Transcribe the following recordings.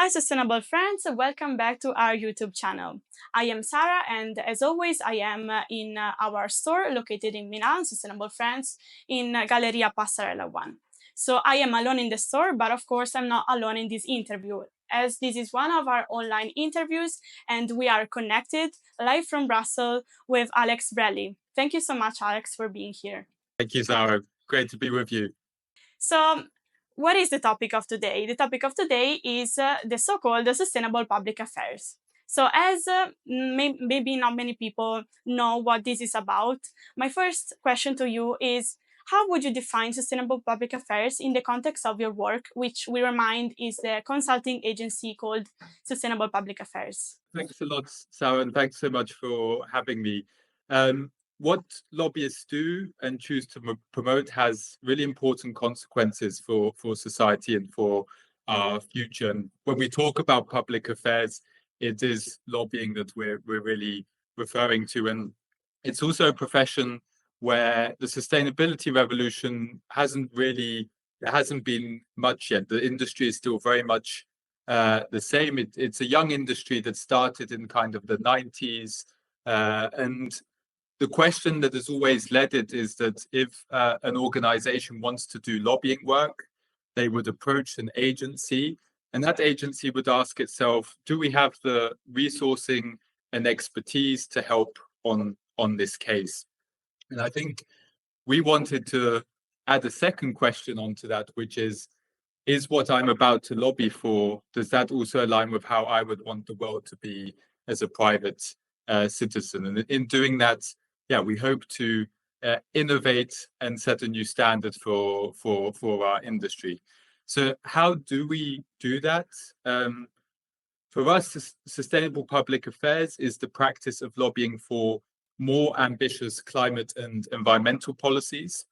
Hi, sustainable friends, welcome back to our YouTube channel. I am Sara, and as always, I am in our store located in Milan, Sustainable Friends, in Galleria Passarella 1. So I am alone in the store, but of course, I'm not alone in this interview, as this is one of our online interviews, and we are connected live from Brussels with Alex Braley. Thank you so much, Alex, for being here. Thank you, Sara. Great to be with you. So, what is the topic of today? The topic of today is the so-called sustainable public affairs. So, as maybe not many people know what this is about, my first question to you is, how would you define sustainable public affairs in the context of your work, which we remind is the consulting agency called Sustainable Public Affairs? Thanks a lot, Sara, and thanks so much for having me. What lobbyists do and choose to promote has really important consequences for society and for our future. And when we talk about public affairs, it is lobbying that we're really referring to. And it's also a profession where the sustainability revolution hasn't been much yet. The industry is still very much the same. It's a young industry that started in kind of the 90s. And the question that has always led it is that if an organization wants to do lobbying work, they would approach an agency, and that agency would ask itself, do we have the resourcing and expertise to help on this case? And I think we wanted to add a second question onto that, which is what I'm about to lobby for, does that also align with how I would want the world to be as a private citizen? And in doing that, we hope to innovate and set a new standard for our industry. So how do we do that? For us, sustainable public affairs is the practice of lobbying for more ambitious climate and environmental policies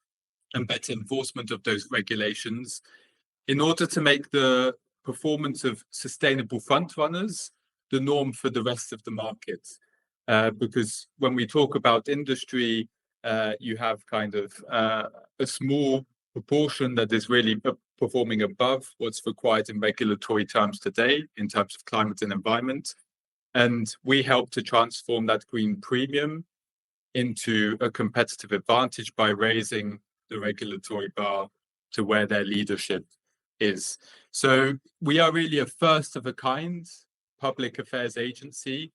and better enforcement of those regulations in order to make the performance of sustainable frontrunners the norm for the rest of the market. Because when we talk about industry, you have kind of a small proportion that is really performing above what's required in regulatory terms today in terms of climate and environment. And we help to transform that green premium into a competitive advantage by raising the regulatory bar to where their leadership is. So we are really a first of a kind public affairs agency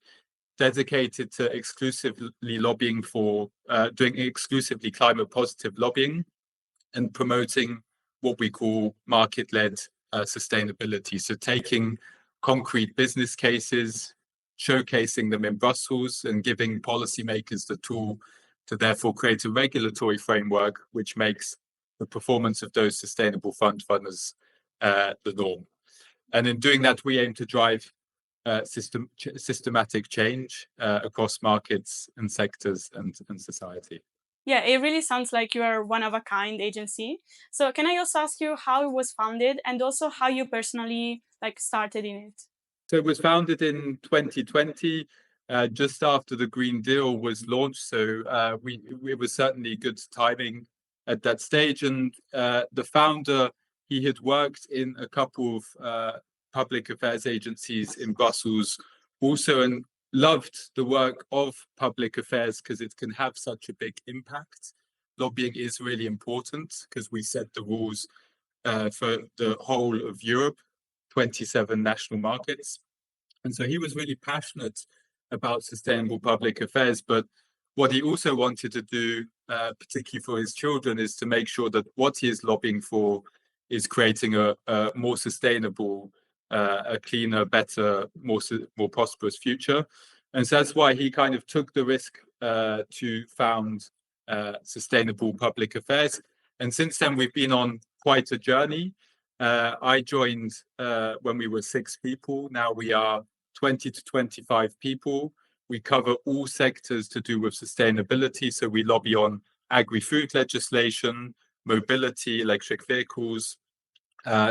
dedicated to exclusively lobbying for doing exclusively climate positive lobbying and promoting what we call market-led sustainability. So taking concrete business cases, showcasing them in Brussels and giving policymakers the tool to therefore create a regulatory framework which makes the performance of those sustainable frontrunners the norm. And in doing that, we aim to drive systematic change across markets and sectors and society. Yeah, it really sounds like you are one of a kind agency. So can I also ask you how it was founded and also how you personally started in it? So it was founded in 2020, just after the Green Deal was launched. So it was certainly good timing at that stage. And the founder, he had worked in a couple of public affairs agencies in Brussels also, and loved the work of public affairs because it can have such a big impact. Lobbying is really important because we set the rules for the whole of Europe, 27 national markets. And so he was really passionate about sustainable public affairs. But what he also wanted to do, particularly for his children, is to make sure that what he is lobbying for is creating a more sustainable, a cleaner, better, more prosperous future. And so that's why he kind of took the risk to found Sustainable Public Affairs. And since then, we've been on quite a journey. I joined when we were 6 people. Now we are 20 to 25 people. We cover all sectors to do with sustainability. So we lobby on agri-food legislation, mobility, electric vehicles,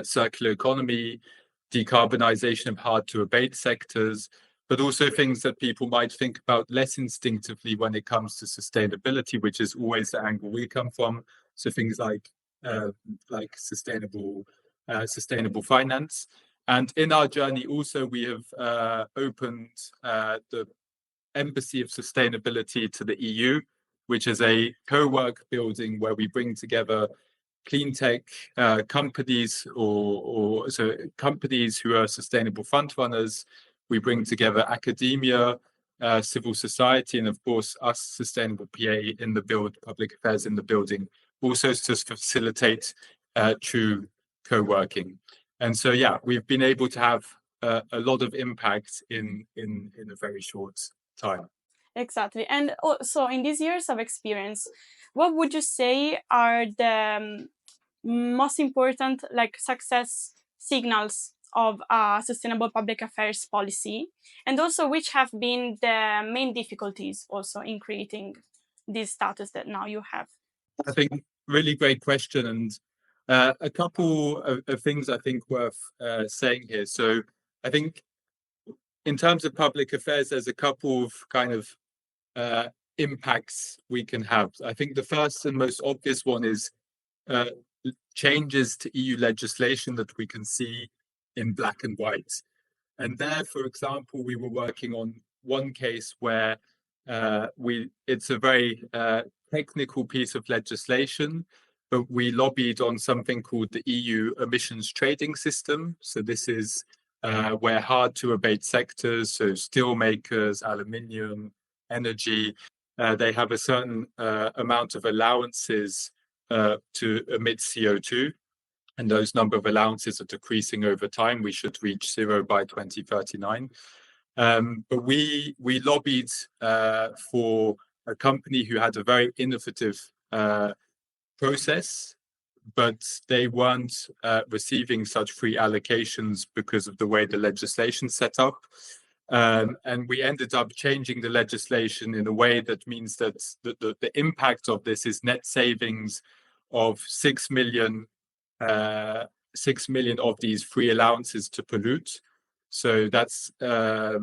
circular economy, decarbonization of hard-to-abate sectors, but also things that people might think about less instinctively when it comes to sustainability, which is always the angle we come from. So things like sustainable finance. And in our journey also, we have opened the Embassy of Sustainability to the EU, which is a co-work building where we bring together clean tech companies or so companies who are sustainable front runners. We bring together academia, civil society, and of course us sustainable PA in the public affairs in the building, also to facilitate true co-working. And so yeah, we've been able to have a lot of impact in a very short time. Exactly. And so in these years of experience, what would you say are the most important success signals of sustainable public affairs policy, and also which have been the main difficulties also in creating this status that now you have? I think really great question, and a couple of things I think worth saying here. So I think in terms of public affairs, there's a couple of kind of impacts we can have. I think the first and most obvious one is changes to EU legislation that we can see in black and white. And there, for example, we were working on one case where it's a very technical piece of legislation, but we lobbied on something called the EU emissions trading system. So this is where hard to abate sectors, so steel makers, aluminium, energy, they have a certain amount of allowances to emit CO2. And those number of allowances are decreasing over time. We should reach zero by 2039. But we lobbied for a company who had a very innovative process, but they weren't receiving such free allocations because of the way the legislation set up. And we ended up changing the legislation in a way that means that the impact of this is net savings of 6 million of these free allowances to pollute. So that's a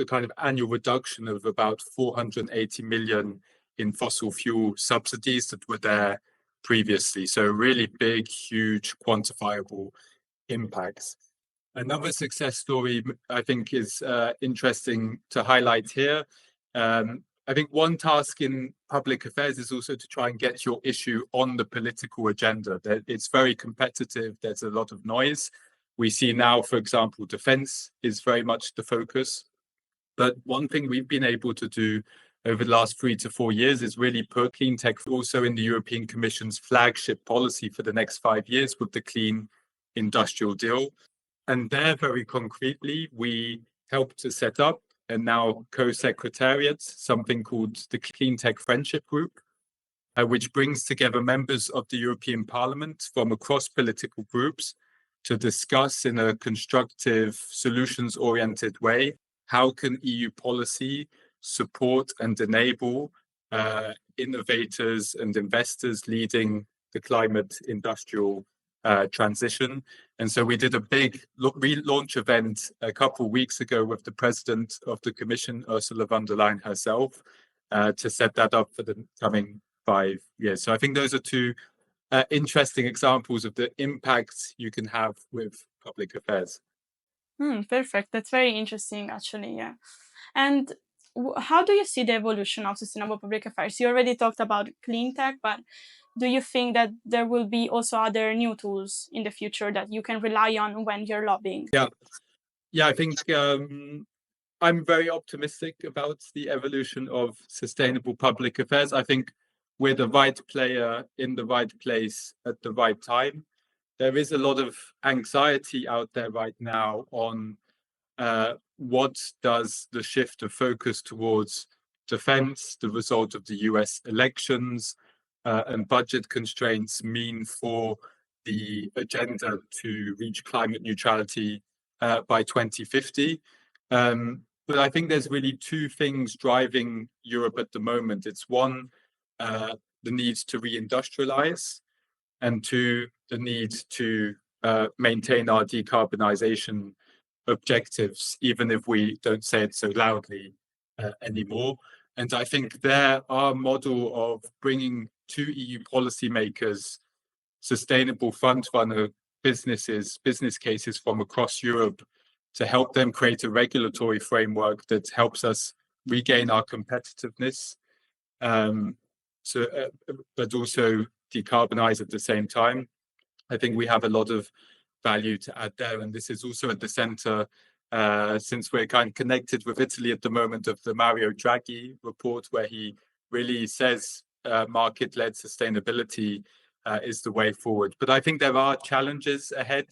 kind of annual reduction of about 480 million in fossil fuel subsidies that were there previously. So really big, huge, quantifiable impacts. Another success story I think is interesting to highlight here. I think one task in public affairs is also to try and get your issue on the political agenda. It's very competitive. There's a lot of noise. We see now, for example, defense is very much the focus. But one thing we've been able to do over the last 3 to 4 years is really put clean tech also in the European Commission's flagship policy for the next 5 years with the Clean Industrial Deal. And there, very concretely, we helped to set up and now co-secretariat something called the Cleantech Friendship Group, which brings together members of the European Parliament from across political groups to discuss in a constructive, solutions-oriented way how can EU policy support and enable innovators and investors leading the climate industrial transition. And so we did a big relaunch event a couple of weeks ago with the president of the Commission, Ursula von der Leyen herself, to set that up for the coming 5 years. So I think those are two interesting examples of the impact you can have with public affairs. Perfect. That's very interesting, actually. Yeah. And how do you see the evolution of sustainable public affairs? You already talked about clean tech, but do you think that there will be also other new tools in the future that you can rely on when you're lobbying? Yeah, I think I'm very optimistic about the evolution of sustainable public affairs. I think we're the right player in the right place at the right time. There is a lot of anxiety out there right now on what does the shift of focus towards defense, the result of the US elections, and budget constraints mean for the agenda to reach climate neutrality by 2050. But I think there's really two things driving Europe at the moment. It's one, the need to reindustrialize, and two, the need to maintain our decarbonization objectives, even if we don't say it so loudly anymore. And I think there, our model of bringing to EU policymakers sustainable front runner business cases from across Europe to help them create a regulatory framework that helps us regain our competitiveness, but also decarbonize at the same time. I think we have a lot of value to add there, and this is also at the center, since we're kind of connected with Italy at the moment, of the Mario Draghi report, where he really says market-led sustainability is the way forward. But I think there are challenges ahead.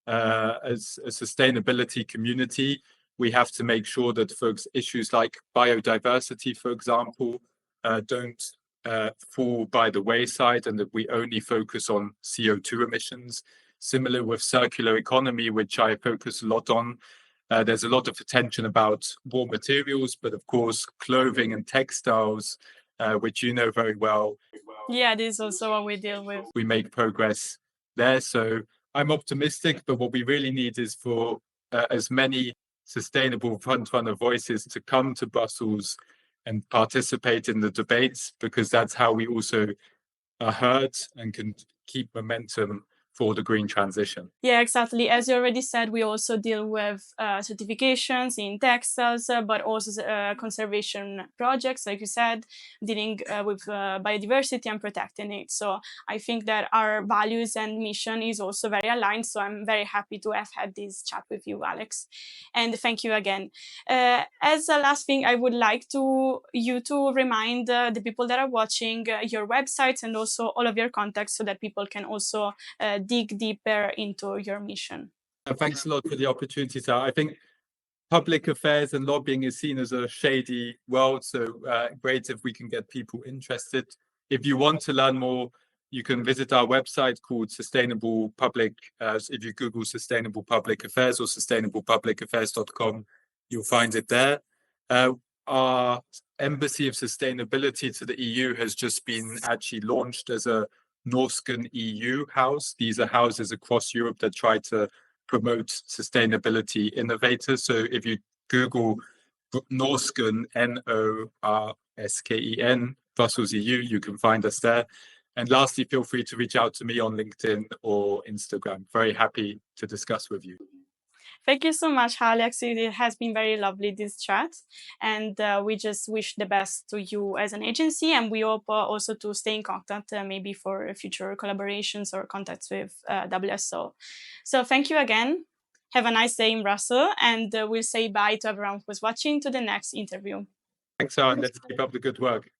As a sustainability community, we have to make sure that issues like biodiversity, for example, don't fall by the wayside, and that we only focus on CO2 emissions. Similar with circular economy, which I focus a lot on. There's a lot of attention about raw materials, but of course, clothing and textiles, which you know very well. Yeah, this is also what we deal with. We make progress there. So I'm optimistic, but what we really need is for as many sustainable front-runner voices to come to Brussels and participate in the debates, because that's how we also are heard and can keep momentum for the green transition. Yeah, exactly. As you already said, we also deal with certifications in textiles, but also conservation projects, like you said, dealing with biodiversity and protecting it. So I think that our values and mission is also very aligned. So I'm very happy to have had this chat with you, Alex. And thank you again. As a last thing, I would like you to remind the people that are watching your websites and also all of your contacts, so that people can also dig deeper into your mission. Thanks a lot for the opportunity, Sarah. I think public affairs and lobbying is seen as a shady world, so great if we can get people interested. If you want to learn more, you can visit our website called Sustainable Public. If you Google Sustainable Public Affairs or sustainablepublicaffairs.com, you'll find it there. Our Embassy of Sustainability to the EU has just been actually launched as a Norsken EU house. These are houses across Europe that try to promote sustainability innovators. So if you Google Norsken, Norsken, Brussels EU, you can find us there. And lastly, feel free to reach out to me on LinkedIn or Instagram. Very happy to discuss with you. Thank you so much, Alex. It has been very lovely, this chat. And we just wish the best to you as an agency. And we hope also to stay in contact, maybe for future collaborations or contacts with WSO. So thank you again. Have a nice day in Brussels. And we'll say bye to everyone who's watching to the next interview. Thanks, Sarah. Let's keep up the good work.